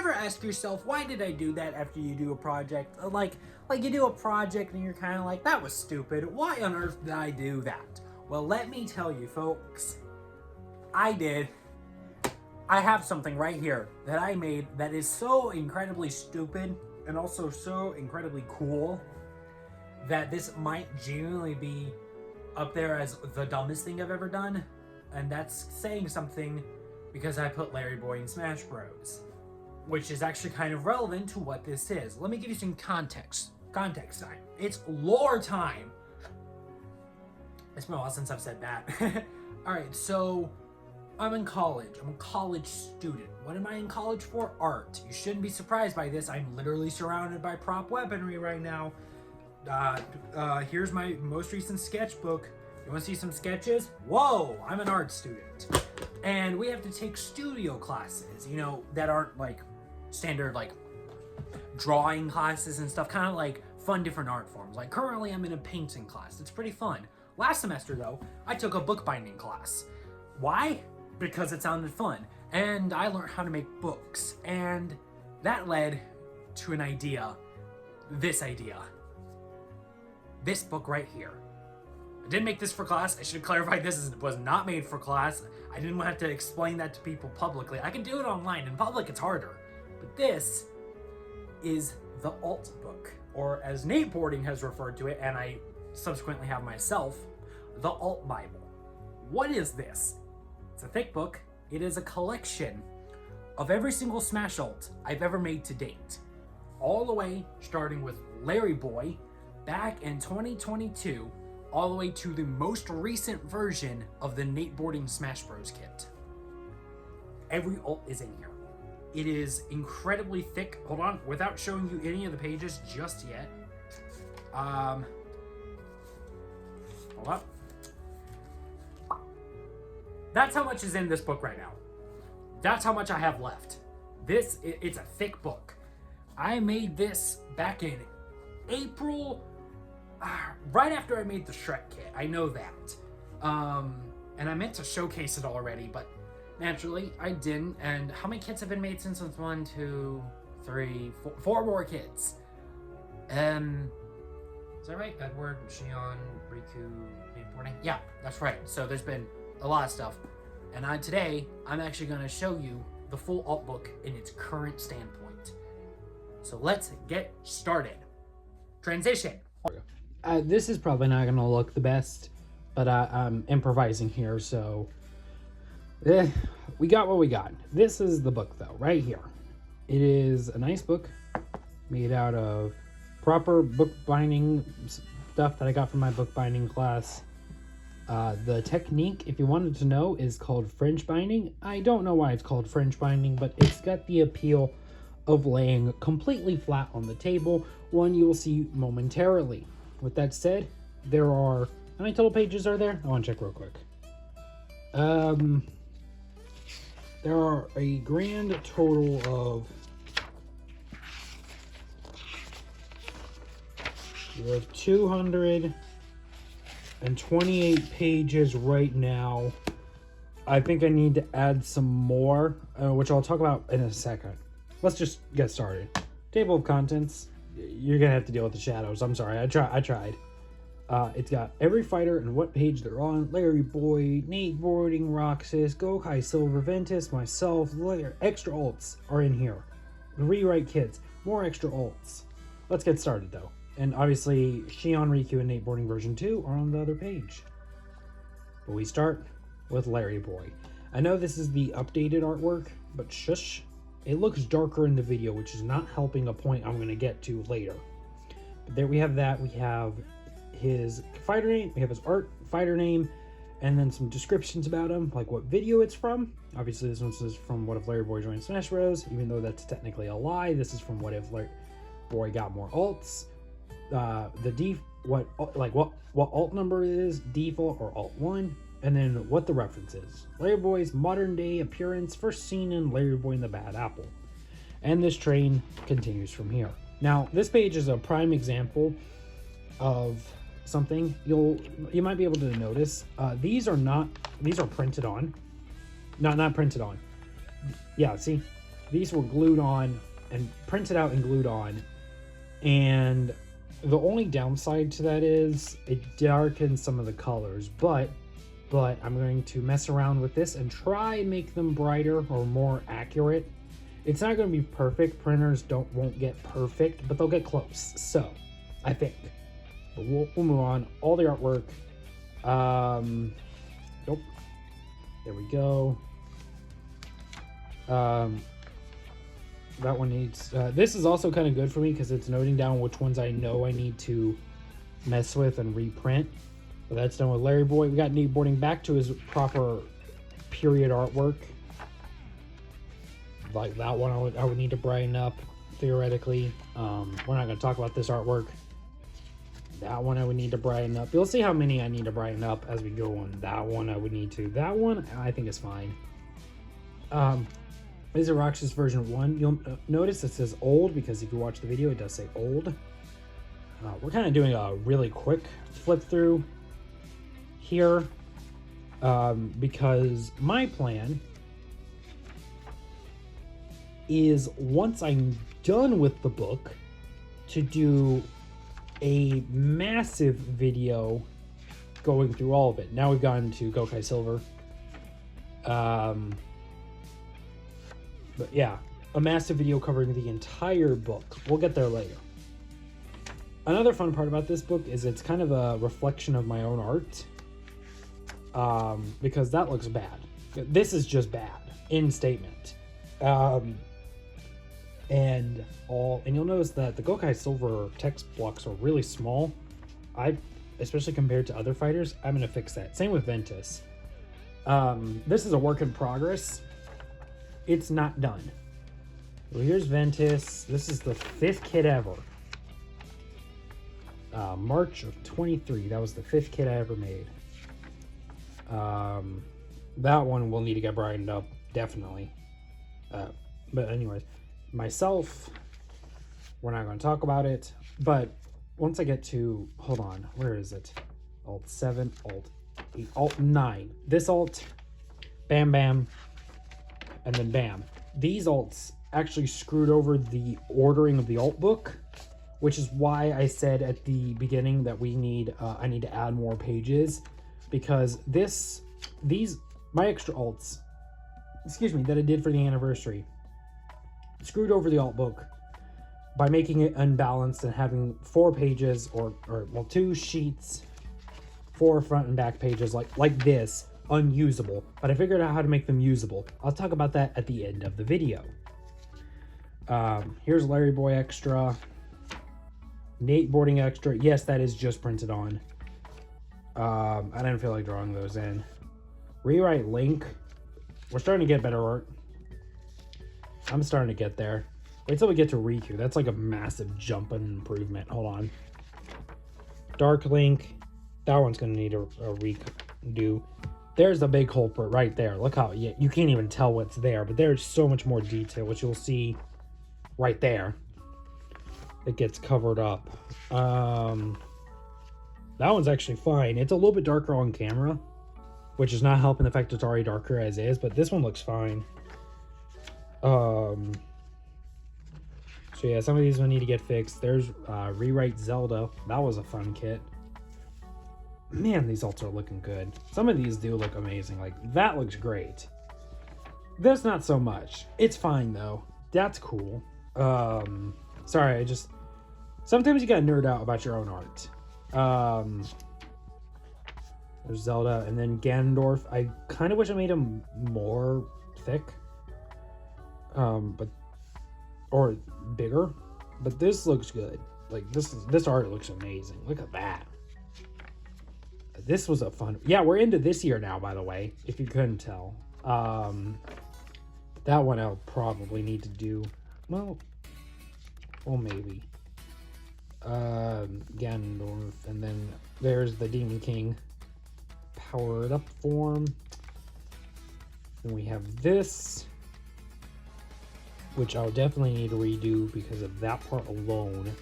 ever ask yourself, why did I do that after you do a project? Like you do a project and you're kind of like, that was stupid. Why on earth did I do that? Well, let me tell you, folks, I did. I have something right here that I made that is so incredibly stupid and also so incredibly cool that this might genuinely be up there as the dumbest thing I've ever done. And that's saying something because I put Larry Boy in Smash Bros, which is actually kind of relevant to what this is. Let me give you some context. Context time. It's lore time. It's been a while since I've said that. Alright, so I'm in college. I'm a college student. What am I in college for? Art. You shouldn't be surprised by this. I'm literally surrounded by prop weaponry right now. Here's my most recent sketchbook. You want to see some sketches? Whoa, I'm an art student. And we have to take studio classes, you know, that aren't like standard like drawing classes and stuff, kind of like fun different art forms. Like currently I'm in a painting class. It's pretty fun. Last semester though, I took a bookbinding class. Why? Because it sounded fun. And I learned how to make books. And that led to an idea. This idea. This book right here. I didn't make this for class. I should clarify this was not made for class. I didn't have to explain that to people publicly. I can do it online. In public, it's harder. But this is the alt book, or as Nate Boarding has referred to it, and I subsequently have myself, the alt Bible. What is this? It's a thick book. It is a collection of every single Smash alt I've ever made to date. All the way, starting with Larry Boy, back in 2022, all the way to the most recent version of the Nate Boarding Smash Bros kit. Every alt is in here. It is incredibly thick. Hold on, without showing you any of the pages just yet. Hold up. That's how much is in this book right now. That's how much I have left. It's a thick book. I made this back in April, right after I made the Shrek kit. I know that. And I meant to showcase it already, but naturally I didn't. And how many kits have been made since? 1, 2, 3, 4 more kits. Is that right? Edward, Xion, Riku, Nate Boarding? Yeah, that's right. So there's been a lot of stuff. And today, I'm actually going to show you the full alt book in its current standpoint. So let's get started. Transition. This is probably not going to look the best, but I'm improvising here, so we got what we got. This is the book, though, right here. It is a nice book made out of proper bookbinding stuff that I got from my bookbinding class. The technique, if you wanted to know, is called French binding. I don't know why it's called French binding, but it's got the appeal of laying completely flat on the table, one you will see momentarily. With that said, there are... How many total pages are there? I want to check real quick. There are a grand total of... We have 228 pages right now. I think I need to add some more, which I'll talk about in a second. Let's just get started. Table of contents. You're gonna have to deal with the shadows. I'm sorry. I tried. It's got every fighter and what page they're on. Larry Boy, Nate Boarding, Roxas, Gokai Silver, Ventus, myself, extra alts are in here. The rewrite kits, more extra alts. Let's get started though. And obviously, Xion, Riku, and Nate Boarding version 2 are on the other page. But we start with Larry Boy. I know this is the updated artwork, but shush. It looks darker in the video, which is not helping a point I'm going to get to later. But there we have that. We have his fighter name, we have his art fighter name, and then some descriptions about him, like what video it's from. Obviously, this one is from What If Larry Boy Joined Smash Bros, even though that's technically a lie. This is from What If Larry Boy Got More Alts. What alt number it is, default or alt 1, and then what the reference is. Larry Boy's modern day appearance, first seen in Larry Boy and the Bad Apple. And this train continues from here. Now, this page is a prime example of something you might be able to notice. These are printed on. Not printed on. Yeah, see? these were glued on and printed out and glued on. And the only downside to that is it darkens some of the colors, but I'm going to mess around with this and try and make them brighter or more accurate. It's not going to be perfect. Printers won't get perfect, but they'll get close. So, I think. But we'll move on. All the artwork. Nope. There we go. That one needs... this is also kind of good for me because it's noting down which ones I know I need to mess with and reprint. But that's done with Larry Boy. We got Nate Boarding back to his proper period artwork. Like that one I would need to brighten up, theoretically. We're not going to talk about this artwork. That one I would need to brighten up. You'll see how many I need to brighten up as we go on. That one I would need to. That one I think is fine. This is a Roxas version 1. You'll notice it says old because if you watch the video, it does say old. We're kind of doing a really quick flip through here because my plan is once I'm done with the book to do a massive video going through all of it. Now we've gotten to Gokai Silver. But yeah, a massive video covering the entire book. We'll get there later. Another fun part about this book is it's kind of a reflection of my own art. Because that looks bad. This is just bad in statement. And you'll notice that the Gokai Silver text blocks are really small. Especially compared to other fighters, I'm gonna fix that. Same with Ventus. This is a work in progress. It's not done. Well, here's Ventus. This is the 5th kit ever. March of 23. That was the 5th kit I ever made. That one will need to get brightened up, definitely. But anyways, myself, we're not going to talk about it. But once I get to, hold on, where is it? Alt 7, Alt 8, Alt 9. This alt, bam, bam, and then bam. These alts actually screwed over the ordering of the alt book, which is why I said at the beginning that I need to add more pages, because my extra alts, that I did for the anniversary, screwed over the alt book by making it unbalanced and having 4 pages or 2 sheets, 4 front and back pages like this, unusable. But I figured out how to make them usable. I'll talk about that at the end of the video. Here's Larry Boy extra. Nate Boarding extra. Yes, that is just printed on. I didn't feel like drawing those in. Rewrite Link. We're starting to get better art. I'm starting to get there. Wait till we get to Riku. That's like a massive jump and improvement. Hold on. Dark Link. That one's going to need a redo. There's the big culprit right there. Look how you can't even tell what's there, but there's so much more detail, which you'll see right there. It gets covered up. That one's actually fine. It's a little bit darker on camera, which is not helping the fact it's already darker as is, but this one looks fine. So yeah, some of these will need to get fixed. There's Rewrite Zelda. That was a fun kit. Man, these alts are looking good. Some of these do look amazing. Like, that looks great. This not so much. It's fine, though. That's cool. Sorry, sometimes you gotta nerd out about your own art. There's Zelda, and then Ganondorf. I kind of wish I made him more thick. Or bigger. But this looks good. Like, this art looks amazing. Look at that. This was a fun... Yeah, we're into this year now, by the way, if you couldn't tell. That one I'll probably need to do. Well, maybe. Ganondorf, and then there's the Demon King powered up form. Then we have this, which I'll definitely need to redo because of that part alone.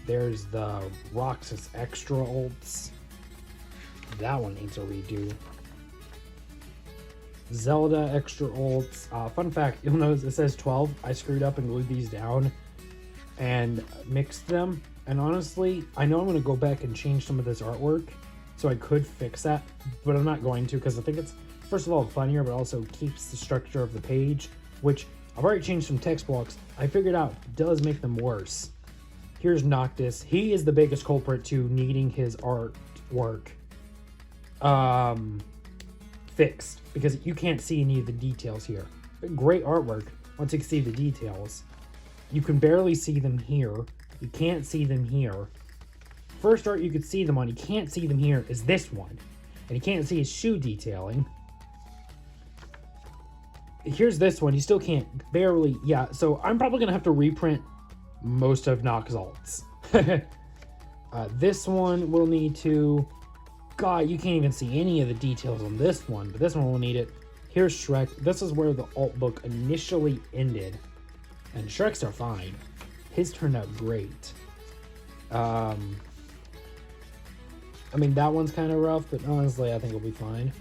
There's the Roxas Extra Ults. That one needs a redo. Zelda extra ults. Fun fact, you'll notice it says 12. I screwed up and glued these down and mixed them. And honestly, I know I'm going to go back and change some of this artwork, so I could fix that, but I'm not going to because I think it's, first of all, funnier, but also keeps the structure of the page, which I've already changed some text blocks. I figured out does make them worse. Here's Noctis. He is the biggest culprit to needing his artwork fixed because you can't see any of the details here. Great artwork once you can see the details. You can barely see them here. You can't see them here. First art you could see them on, you can't see them here, is this one. And you can't see his shoe detailing. Here's this one, you still can't, barely, yeah. So I'm probably gonna have to reprint most of Nox alts. This one will need to, God, you can't even see any of the details on this one, but this one will need it. Here's Shrek. This is where the alt book initially ended. And Shrek's are fine. His turned out great. I mean, that one's kind of rough, but honestly, I think it'll be fine.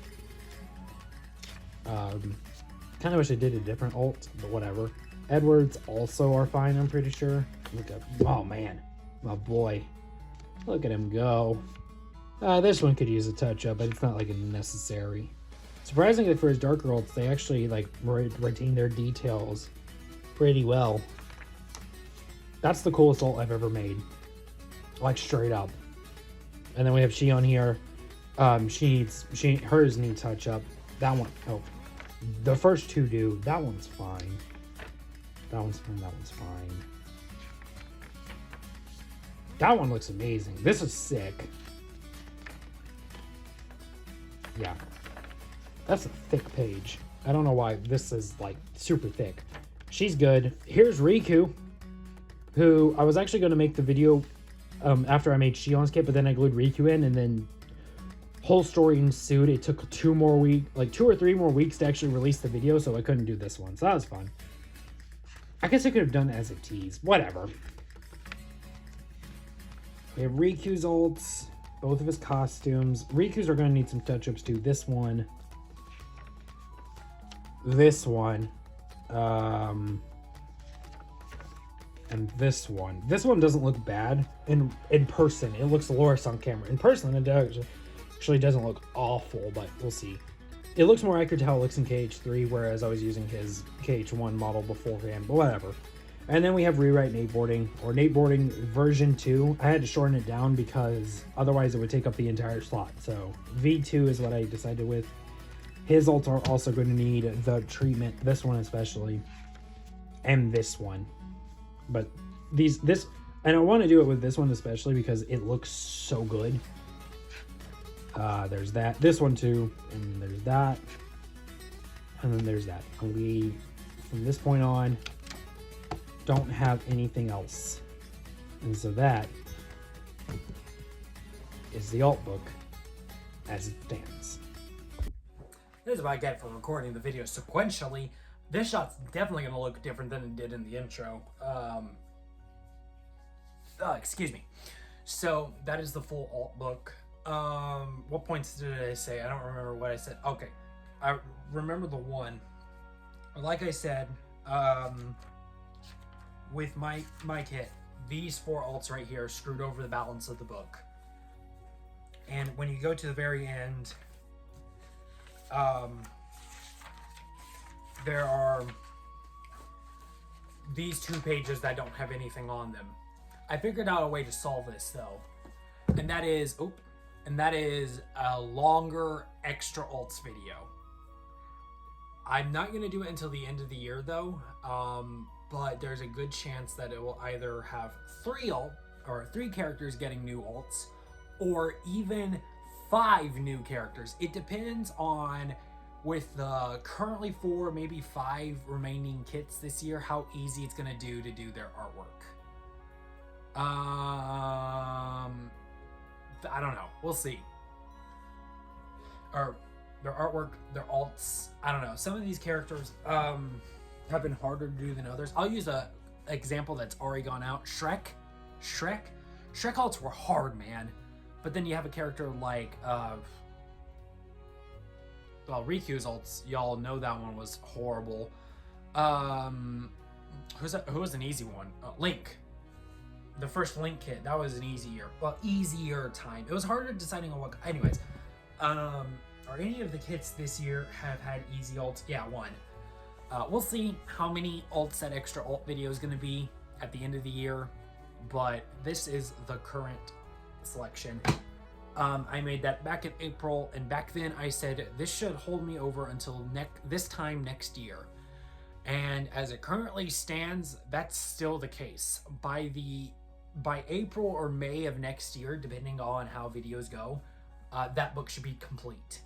Kind of wish I did a different alt, but whatever. Edwards also are fine, I'm pretty sure. Look at, oh man, my boy. Look at him go. This one could use a touch-up, but it's not like a necessary. Surprisingly, for his darker ults, they actually like retain their details pretty well. That's the coolest ult I've ever made, like straight up. And then we have Xion here. Hers need touch-up. That one, oh, the first two do. That one's fine. That one's fine. That one's fine. That one looks amazing. This is sick. Yeah. That's a thick page. I don't know why this is like super thick. She's good. Here's Riku, who I was actually going to make the video after I made Xion's kit, but then I glued Riku in, and then whole story ensued. It took 2 or 3 more weeks to actually release the video, so I couldn't do this one. So that was fun. I guess I could have done it as a tease. Whatever. We have Riku's ults, both of his costumes. Riku's are going to need some touch-ups too. This one. This one. And this one. This one doesn't look bad in person. It looks glorious on camera. In person, it actually doesn't look awful, but we'll see. It looks more accurate to how it looks in KH3, whereas I was using his KH1 model beforehand, but whatever. And then we have Rewrite Nateboarding, or Nateboarding version 2. I had to shorten it down because otherwise it would take up the entire slot. So V2 is what I decided with. His ults are also going to need the treatment, this one especially, and this one. But and I want to do it with this one especially because it looks so good. There's that, this one too, and there's that, and then there's that. And we, from this point on, don't have anything else. And so that is the alt book as it stands. This is what I get for recording the video sequentially. This shot's definitely going to look different than it did in the intro. Excuse me. So that is the full alt book. What points did I say? I don't remember what I said. Okay. I remember the one. Like I said, with my kit, these 4 alts right here screwed over the balance of the book. And when you go to the very end, there are these 2 pages that don't have anything on them. I figured out a way to solve this though, and that is a longer extra alts video. I'm not going to do it until the end of the year though, but there's a good chance that it will either have 3 characters getting new alts, or even 5 new characters. It depends on, with the currently 4, maybe 5 remaining kits this year, how easy it's going to do their artwork. I don't know. We'll see. Or their artwork, their alts. I don't know. Some of these characters have been harder to do than others. I'll use a example that's already gone out. Shrek alts were hard, man. But then you have a character like well, Riku's ults, y'all know that one was horrible. Who was an easy one? Link. The first Link kit, that was an easier time. It was harder deciding on what. Anyways, are any of the kits this year have had easy ults? Yeah, one. We'll see how many ults that extra ult video is going to be at the end of the year, but this is the current selection. I made that back in April, and back then I said this should hold me over until this time next year. And as it currently stands, that's still the case. By April or May of next year, depending on how videos go, that book should be complete.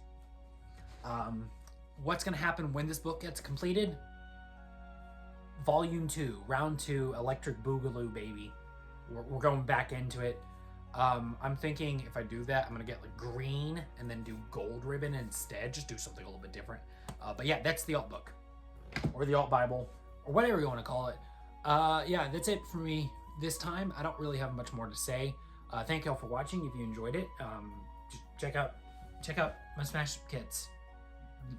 What's going to happen when this book gets completed? Volume 2, Round 2, Electric Boogaloo, baby. We're going back into it. I'm thinking if I do that, I'm going to get like green and then do gold ribbon instead. Just do something a little bit different. But yeah, that's the alt book. Or the alt Bible. Or whatever you want to call it. Yeah, that's it for me this time. I don't really have much more to say. Thank y'all for watching. If you enjoyed it, just check out my Smash kits.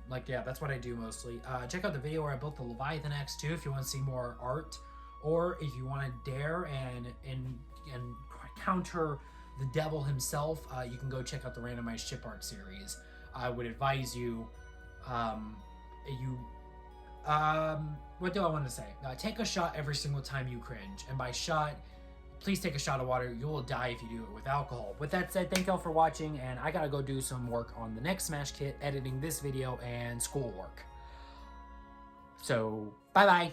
Like, yeah, that's what I do mostly. Check out the video where I built the Leviathan Axe too if you want to see more art, or if you want to dare and counter the devil himself, you can go check out the randomized chip art series. I would advise you, what do I want to say? Take a shot every single time you cringe, and by shot, please take a shot of water. You will die if you do it with alcohol. With that said, thank y'all for watching, and I gotta go do some work on the next Smash kit, editing this video, and schoolwork. So, bye-bye.